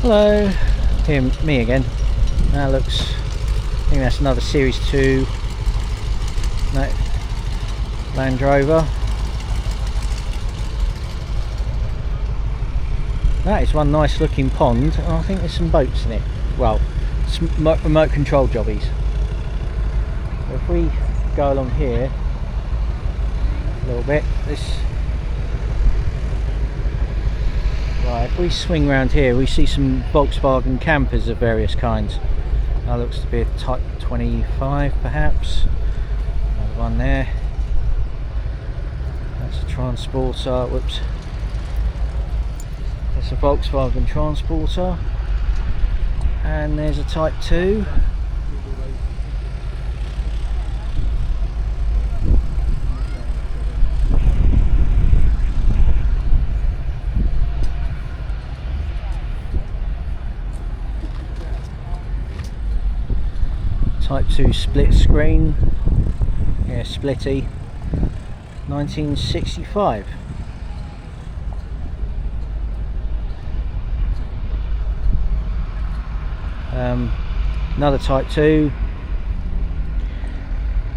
Hello, here me again. That looks, I think that's another Series 2 Land Rover. That is one nice looking pond, and I think there's some boats in it. Well, remote control jobbies. So if we go along here a little bit, right, if we swing around here, we see some Volkswagen campers of various kinds. That looks to be a Type 25 perhaps. Another one there. That's a Transporter. Whoops. That's a Volkswagen Transporter. And there's a Type 2. Type 2 split screen, yeah, splitty, 1965. Another Type 2.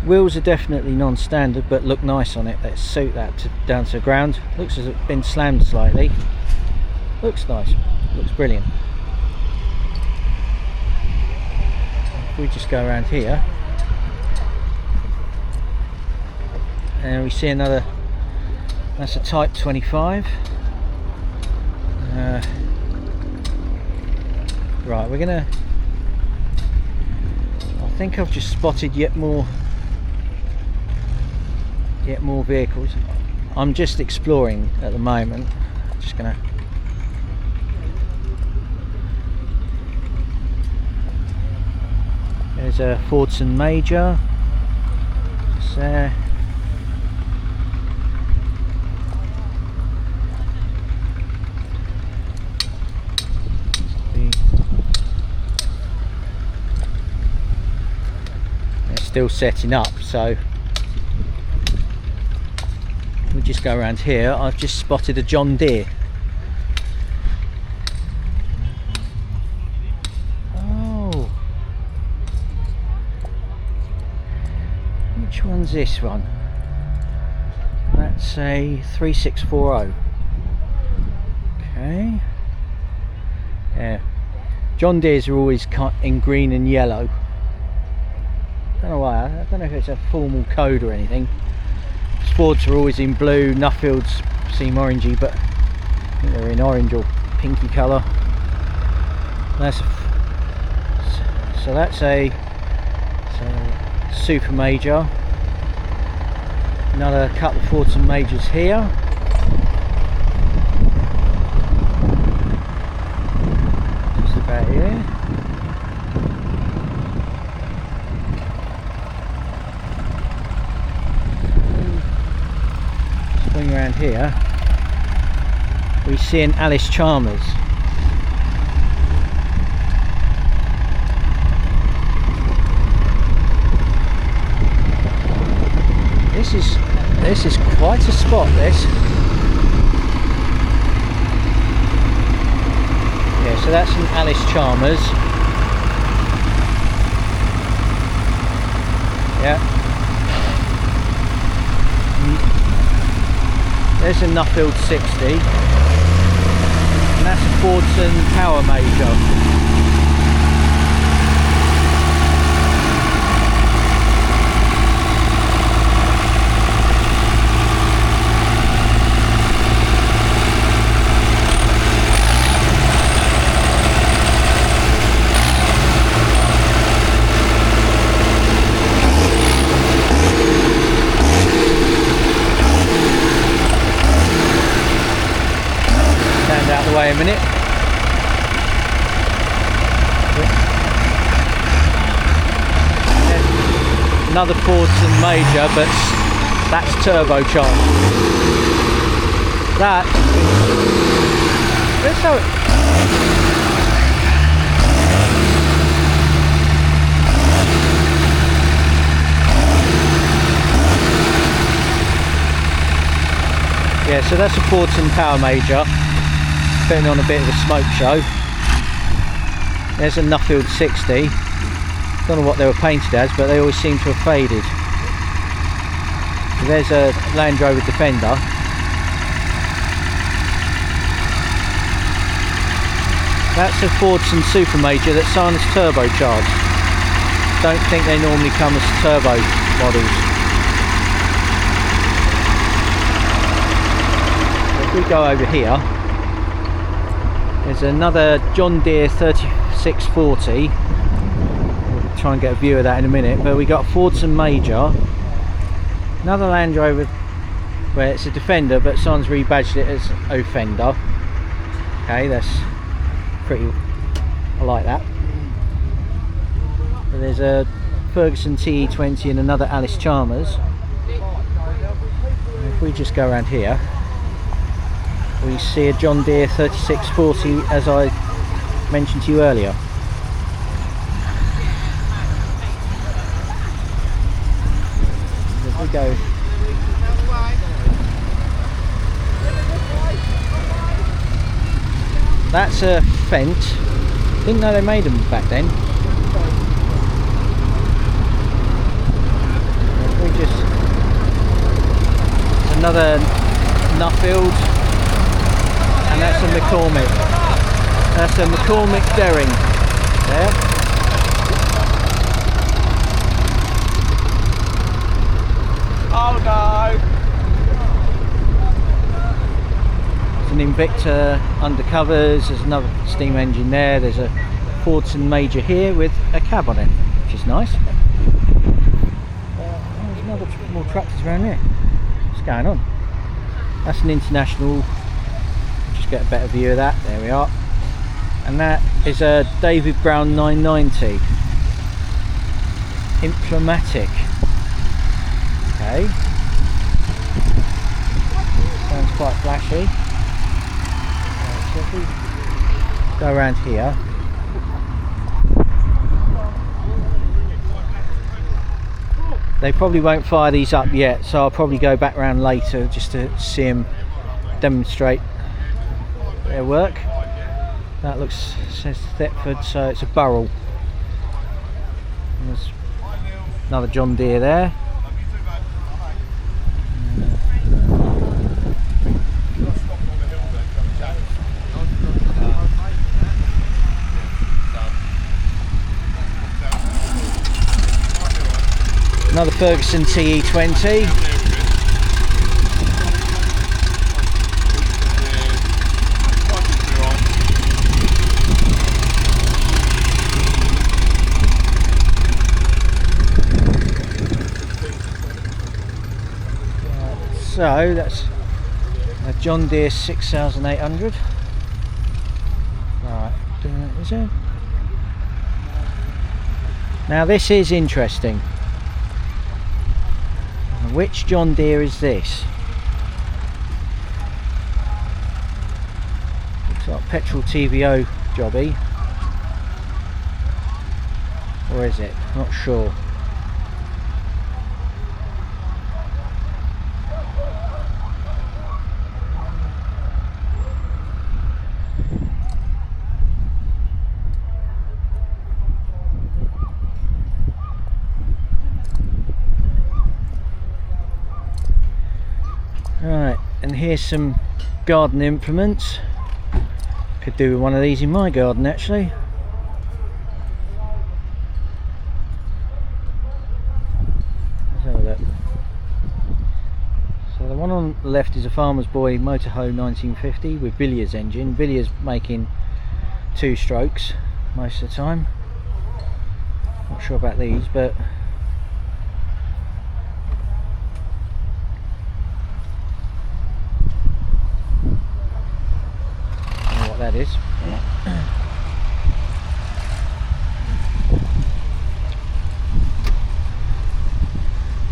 Wheels are definitely non-standard, but look nice on it. Let's suit that down to the ground. Looks as if it's been slammed slightly. Looks nice. Looks brilliant. We just go around here and we see another, that's a Type 25. Right, we're gonna, I think I've just spotted yet more vehicles. I'm just exploring at the moment. Just gonna, there's a Fordson Major. It's there. They're still setting up, so we just go around here. I've just spotted a John Deere. Which one's this one? That's a 3640. Okay. Yeah. John Deere's are always cut in green and yellow. Don't know why. I don't know if it's a formal code or anything. Fords are always in blue. Nuffields seem orangey, but I think they're in orange or pinky colour. That's a Super Major. Another couple of Fordson Majors here. Just about here. Swing around here. We see an Alice Chalmers. This is quite a spot, this. Yeah, so that's an Alice Chalmers. Yeah. There's a Nuffield 60. And that's a Fordson Power Major. Out the way a minute. Another Fordson Major, but that's turbocharged. That. Let's have it. Yeah, so that's a Fordson Power Major, putting on a bit of a smoke show. There's a Nuffield 60. Don't know what they were painted as, but they always seem to have faded. So there's a Land Rover Defender. That's a Fordson Super Major that's Simon's turbocharged. Don't think they normally come as turbo models. If we go over here, there's another John Deere 3640. We'll try and get a view of that in a minute. But we got a Fordson Major, another Land Rover where it's a Defender, but someone's rebadged it as Offender. Okay, that's pretty. I like that. So there's a Ferguson TE20 and another Alice Chalmers. And if we just go around here, we see a John Deere 3640 as I mentioned to you earlier. If we go, that's a Fent. Didn't know they made them back then. If we just, there's another Nuffield, and that's a McCormick. That's a McCormick Daring there. Oh no! There's an Invicta undercovers, there's another steam engine there, there's a Fordson Major here with a cab on it, which is nice. There's another more tractors around here. What's going on? That's an International. Just get a better view of that. There we are. And that is a David Brown 990 Implamatic. Okay, sounds quite flashy. Right, so if we go around here, they probably won't fire these up yet, so I'll probably go back around later just to see them demonstrate their work. That looks, says Thetford, so it's a Burrell. And there's another John Deere there. Another Ferguson TE20. So that's a John Deere 6800. Right, is it? Now this is interesting. Which John Deere is this? Looks like petrol TVO jobby. Or is it? Not sure. Right, and here's some garden implements. Could do with one of these in my garden actually. Let's have a look. So the one on the left is a Farmer's Boy Motorhome 1950 with Villiers engine. Villiers making 2 strokes most of the time. Not sure about these, but that is. So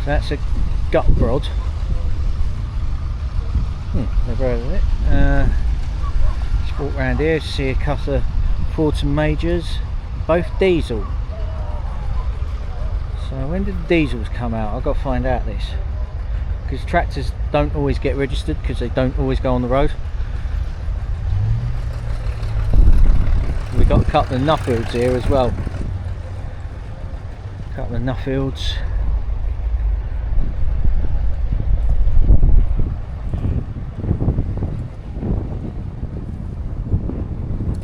that's a gut rod. They've rolled it. Just walk around here to see a couple of Fordson Majors, both diesel. So when did the diesels come out? I've got to find out this, because tractors don't always get registered because they don't always go on the road. We They've got a couple of Nuffields here as well. A couple of Nuffields.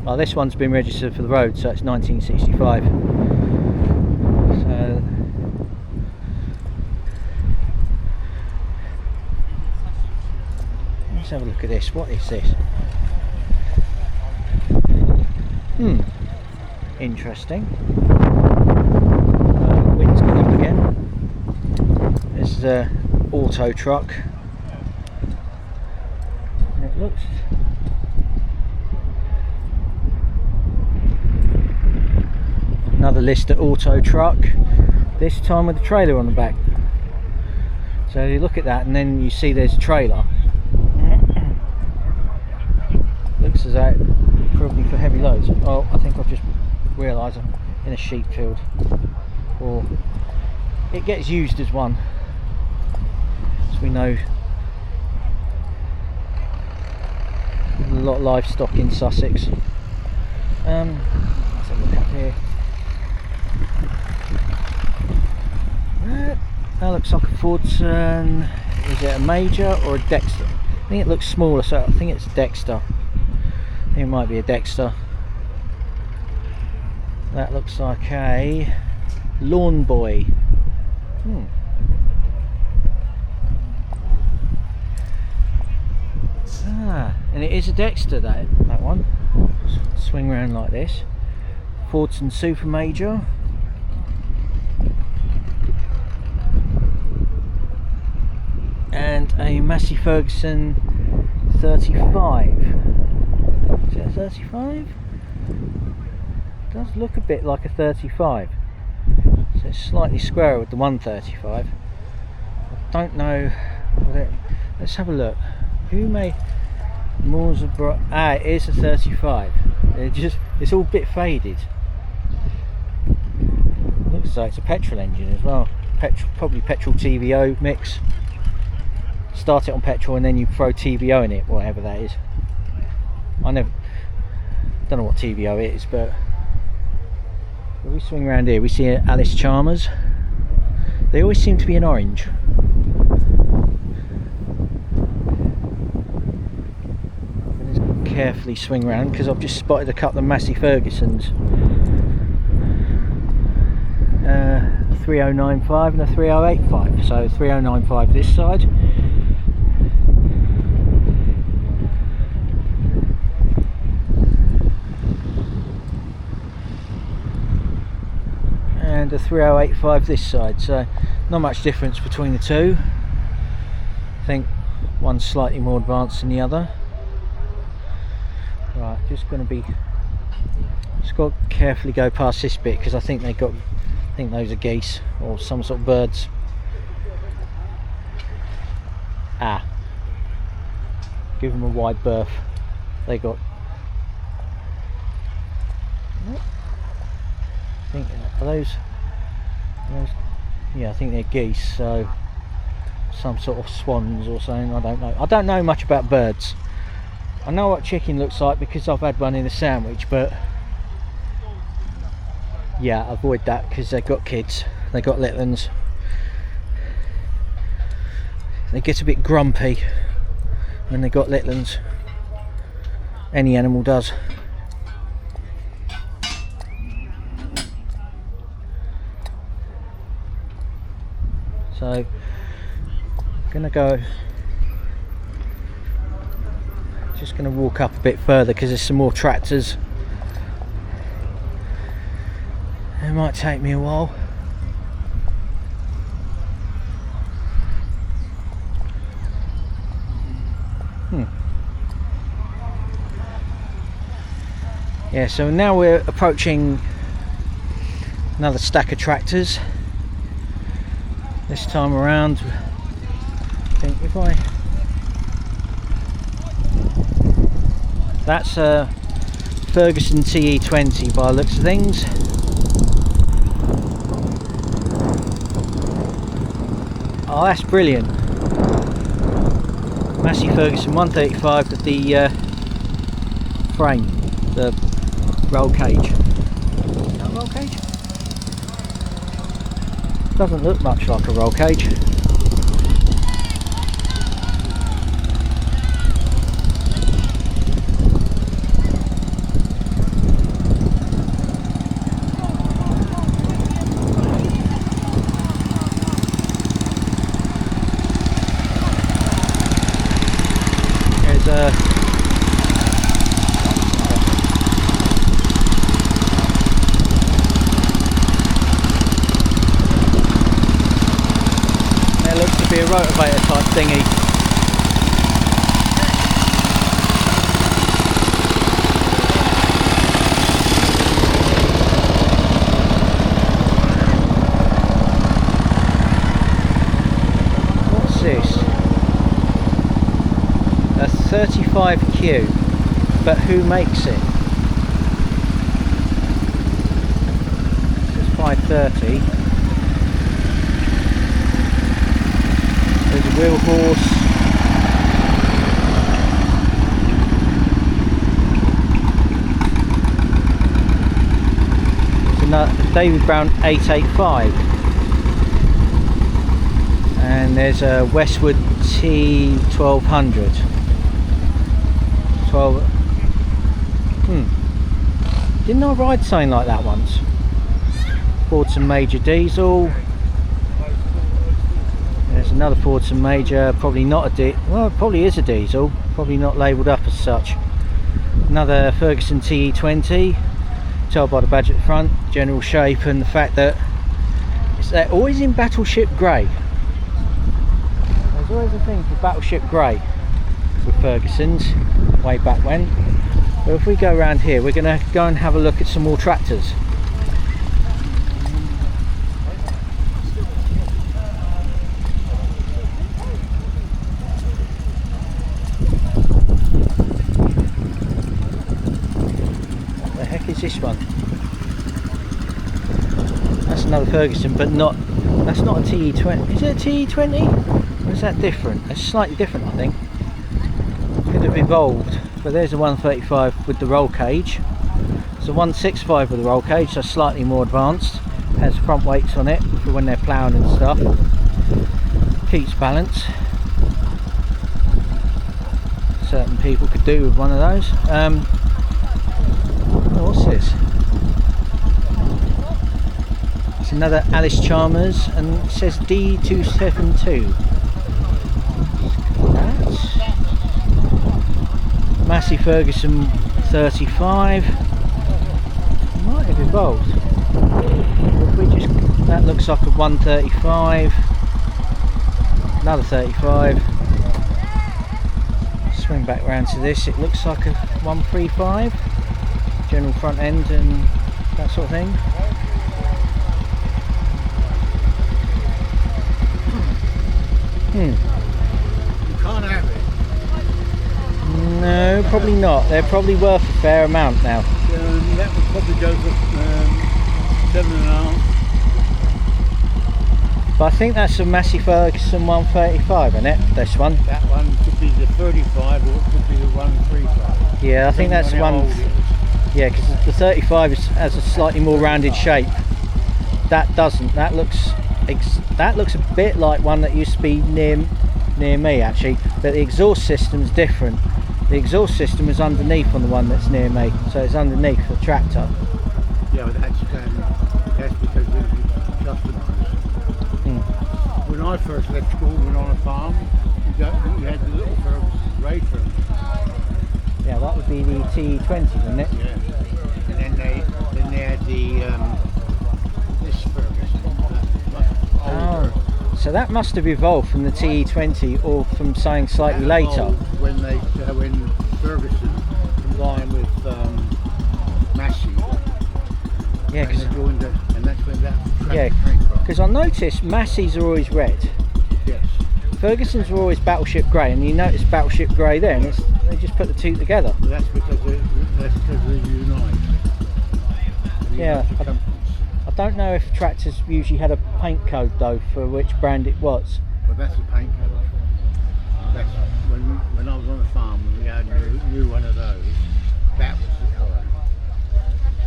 Oh, this one's been registered for the road, so it's 1965. So let's have a look at this. What is this? Interesting. Wind's gone up again. This is a auto truck. And it looks another Lister auto truck, this time with a trailer on the back. So you look at that and then you see there's a trailer. Looks as though it's probably for heavy loads. Oh, I think I've just realised I'm in a sheep field. Or it gets used as one, as we know. There's a lot of livestock in Sussex. Let's have a look up here. That looks like a Fordson. Is it a Major or a Dexter? I think it looks smaller, so I think it's Dexter. I think it might be a Dexter. That looks like a Lawn Boy. And it is a Dexter, that one. Swing around like this. Fordson Super Major. And a Massey Ferguson 35. Is it a 35? Does look a bit like a 35. So it's slightly squarer with the 135. I don't know. Let's have a look. Who made Morsebro? Ah, it is a 35. It's all a bit faded. Looks like it's a petrol engine as well. Probably petrol TVO mix. Start it on petrol and then you throw TVO in it, whatever that is. I don't know what TVO it is, but if we swing around here we see Alice Chalmers. They always seem to be in orange. Let's carefully swing around because I've just spotted a couple of Massey Fergusons. 3095 and a 3085. So 3095 this side. And a 3085 this side, so not much difference between the two. I think one's slightly more advanced than the other. Right, just got to carefully go past this bit because I think those are geese or some sort of birds. Give them a wide berth. They got. I think are those? Yeah, I think they're geese. So some sort of swans or something. I don't know. I don't know much about birds. I know what chicken looks like because I've had one in a sandwich, but yeah, avoid that because they've got kids. They've got little ones. They get a bit grumpy when they've got little ones. Any animal does. So, gonna go. Just gonna walk up a bit further because there's some more tractors. It might take me a while. Yeah, so now we're approaching another stack of tractors. This time around, I think that's a Ferguson TE20 by the looks of things. Oh, that's brilliant. Massey Ferguson 135 with the frame, the roll cage. Is that a roll cage? Doesn't look much like a roll cage. There's a looks to be a rotovator type thingy. What's this? A 35Q, but who makes it? This is 530. There's a wheel horse. There's another David Brown 885. And there's a Westwood T1200. 12. Didn't I ride something like that once? Fordson Major diesel. There's another Fordson Major, probably not a well, it probably is a diesel, probably not labelled up as such. Another Ferguson TE20, tell by the badge at the front, general shape, and the fact that they're always in battleship grey. There's always a thing for battleship grey with Fergusons, way back when. But if we go around here, we're going to go and have a look at some more tractors. Is this one? That's another Ferguson, but not. That's not a TE20. Is it a TE20? Or is that different? It's slightly different, I think. Could have evolved. But there's a 135 with the roll cage. It's a 165 with the roll cage, so slightly more advanced. Has front weights on it for when they're ploughing and stuff. Keeps balance. Certain people could do with one of those. What's this? It's another Alice Chalmers, and it says D272. That's Massey Ferguson 35. Might have evolved. If we just, that looks like a 135. Another 35. Swing back round to this. It looks like a 135. General front end and that sort of thing. You can't have it. No, probably not. They're probably worth a fair amount now. That would probably go for 7.5. But I think that's a Massey Ferguson 135, isn't it? This one. That one could be the 35 or it could be the 135. Yeah, I think that's one. Yeah, because the 35 has a slightly more rounded shape. That doesn't. That looks a bit like one that used to be near me actually, but the exhaust system's different. The exhaust system is underneath on the one that's near me, so it's underneath the tractor. Yeah, but that's because it's customised. When I first left school, went on a farm, you had the little Ferguson racer. Yeah, that would be the T20, wouldn't it? Yeah. And then they had the this Ferguson. Oh, so that must have evolved from the TE20 or from something slightly later. When Ferguson combined with Massey. Yeah, and that's when that yeah, because I noticed Massey's are always red. Yes. Ferguson's are always battleship grey, and you notice battleship grey there, and they just put the two together. Well, that's because they unite. Yeah, I don't know if tractors usually had a paint code though for which brand it was. Well, that's the paint code. That's when I was on the farm and we had new one of those. That was the colour.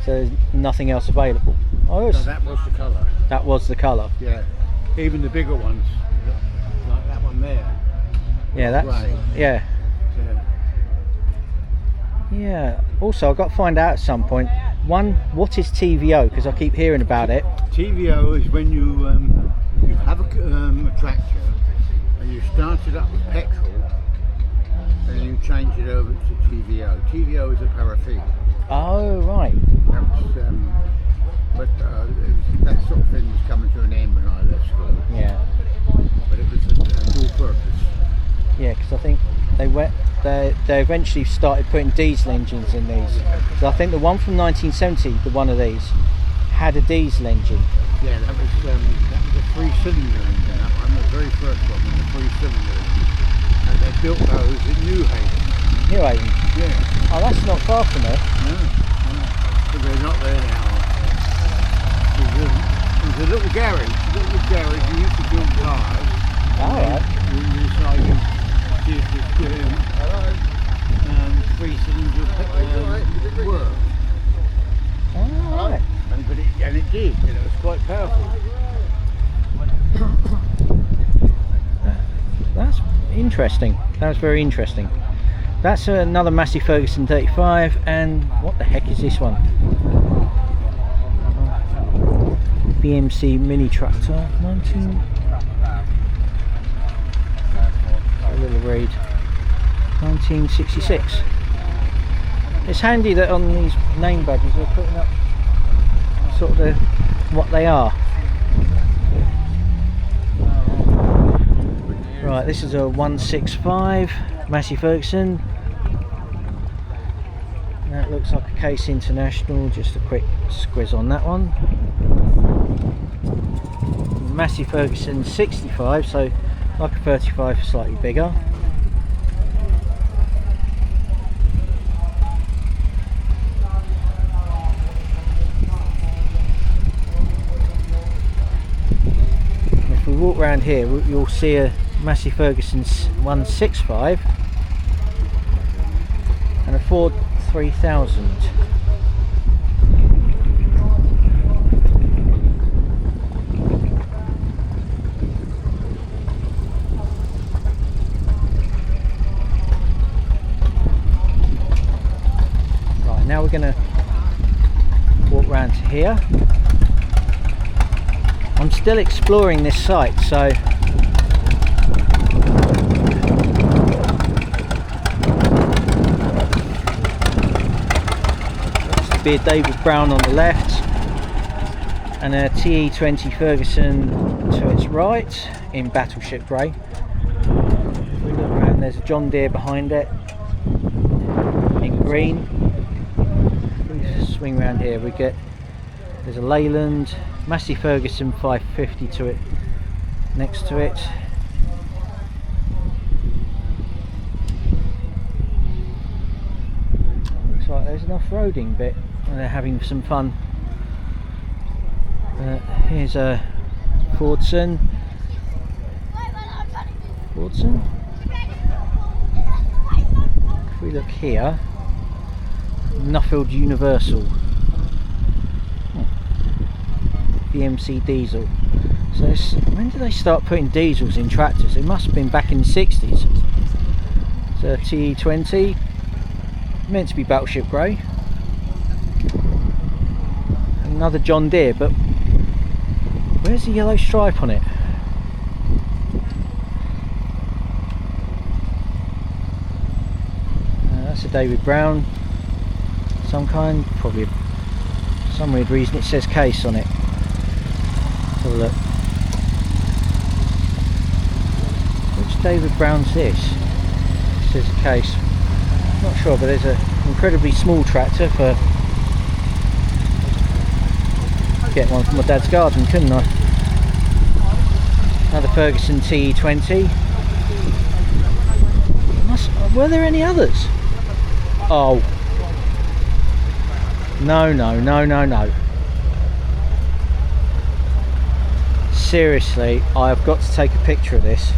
So there's nothing else available. Oh, No, that was the colour. that was the colour. Yeah. Even the bigger ones, like that one there. Yeah, that's Grey. yeah. Yeah. Yeah. Also, I've got to find out at some point. One, what is TVO? Because I keep hearing about it. TVO is when you have a tractor and you start it up with petrol and you change it over to TVO. TVO is a paraffin. Oh right. That was, that sort of thing was coming to an end when I left school. Yeah. But it was a dual purpose. Yeah, because I think they eventually started putting diesel engines in these. So I think the one from 1970, the one of these, had a diesel engine. Yeah, that was a 3-cylinder engine. That one, the very first one was a 3-cylinder engine. And they built those in New Haven. New Haven? Yeah. Oh, that's not far from there. No. But they're not there now. There's a little garage. You used to build cars. Alright. We decided to see if this 3-cylinder worked. Alright. And it did, and it was quite powerful. That's interesting. That was very interesting. That's another Massey Ferguson 35, and what the heck is this one? BMC mini tractor, 19. A little read. 1966. It's handy that on these name badges they're putting up sort of what they are. Right, this is a 165 Massey Ferguson. That looks like a Case International, just a quick squiz on that one. Massey Ferguson 65, so like a 35, slightly bigger. If we walk around here, you'll see a Massey Ferguson 165 and a Ford 3000. Right, now we're going to walk around to here. I'm still exploring this site, so be a David Brown on the left and a TE20 Ferguson to its right in battleship grey. If we look around, there's a John Deere behind it in green. If we swing around here, there's a Leyland Massey Ferguson 550 to it, next to it. Looks like there's an off-roading bit and they're having some fun. Here's a Fordson. If we look here, Nuffield Universal. BMC diesel. So when did they start putting diesels in tractors? It must have been back in the 60s. So a TE20, meant to be battleship grey. Another John Deere, but where's the yellow stripe on it? That's a David Brown, some kind, probably some weird reason it says Case on it. Let's have a look. Which David Brown's this? It says Case. Not sure, but there's an incredibly small tractor for. I'd get one from my dad's garden, couldn't I? Another Ferguson TE20. Were there any others? Oh. No. Seriously, I have got to take a picture of this.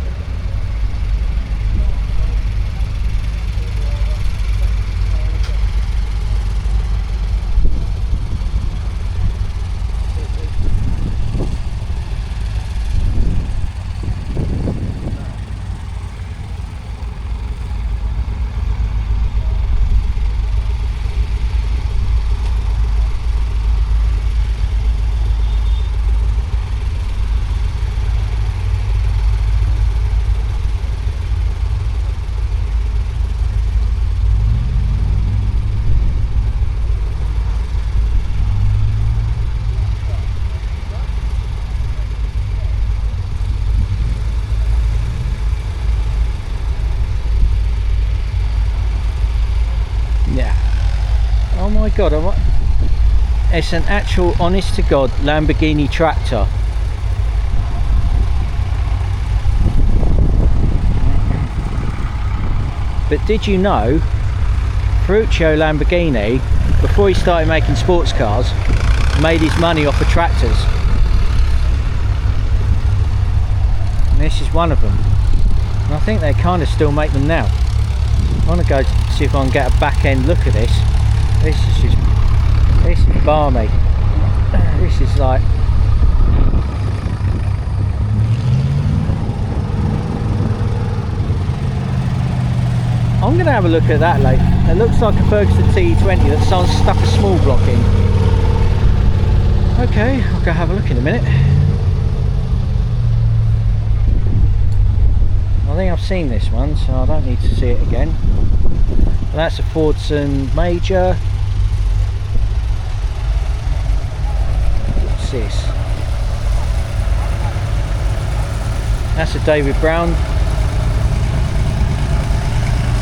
God, it's an actual honest to God Lamborghini tractor. But did you know Ferruccio Lamborghini, before he started making sports cars, made his money off of tractors? And this is one of them. And I think they kind of still make them now. I want to go see if I can get a back end look at this. This is balmy. This is like, I'm going to have a look at that later. It looks like a Ferguson TE20 that someone stuck a small block in. Okay, I'll go have a look in a minute. I think I've seen this one, so I don't need to see it again. But that's a Fordson Major. What's this? That's a David Brown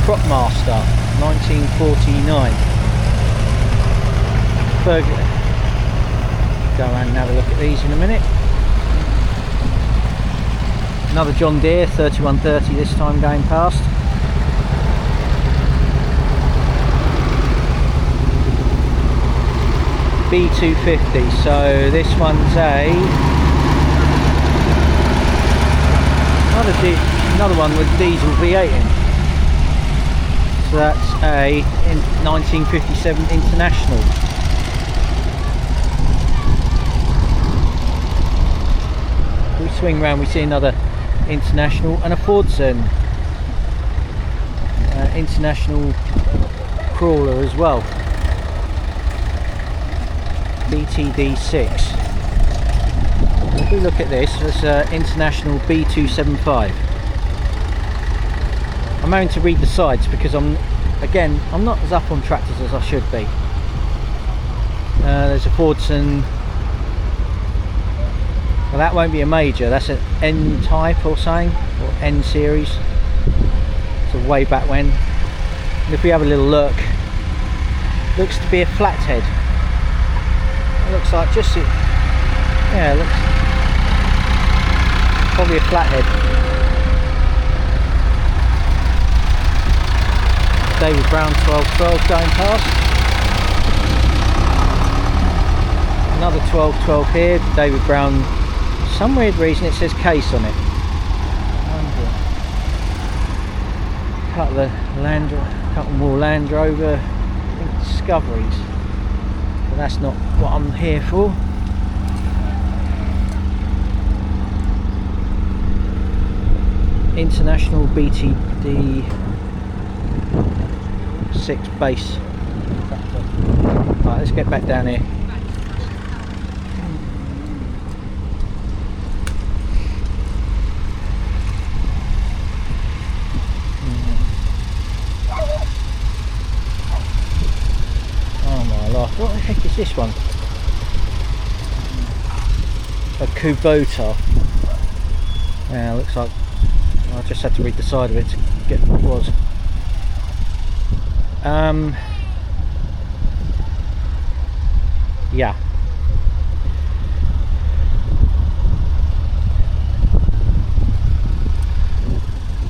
Cropmaster, 1949. Go around and have a look at these in a minute. Another John Deere 3130 this time going past. B250, so this one's another one with diesel V8 in. So that's a 1957 International. We swing round, we see another International and a Fordson International crawler as well. BTD6. If we look at this, it's International B275. I'm having to read the sides because I'm not as up on tractors as I should be. There's a Fordson. Well, that won't be a major, that's an N type or something, or N series. So way back when. And if we have a little look, looks to be a flathead. It looks like just it. Yeah, it looks probably a flathead. David Brown 1212 going past. Another 1212 here, David Brown. For some weird reason it says case on it. Couple more Land Rover, I think Discoveries. But that's not what I'm here for. International BTD 6 base. Right, let's get back down here. Oh my life, what the heck is this one? A Kubota. Yeah, looks like I just had to read the side of it to get what it was. Yeah.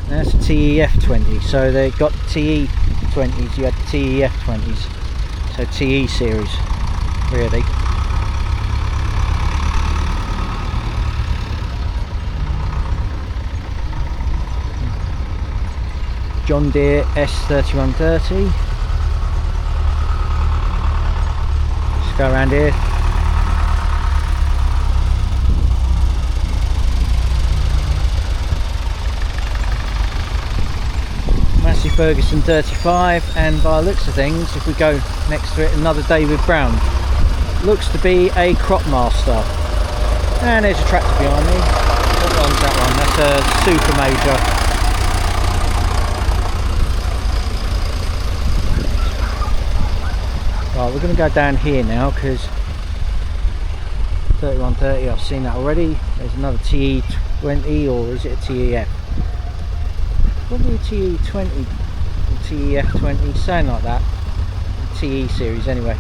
That's a TEF20, so they got TE20s, you had TEF20s, so TE series, really. John Deere S3130. Let's go around here. Massey Ferguson 35, and by the looks of things, if we go next to it, another David Brown. Looks to be a Cropmaster. And there's a tractor behind me. What one's that one? That's a Super Major. Right, we're going to go down here now because 3130, I've seen that already. There's another TE20, or is it a TEF? Probably a TE20 or TEF20, something like that. TE series anyway.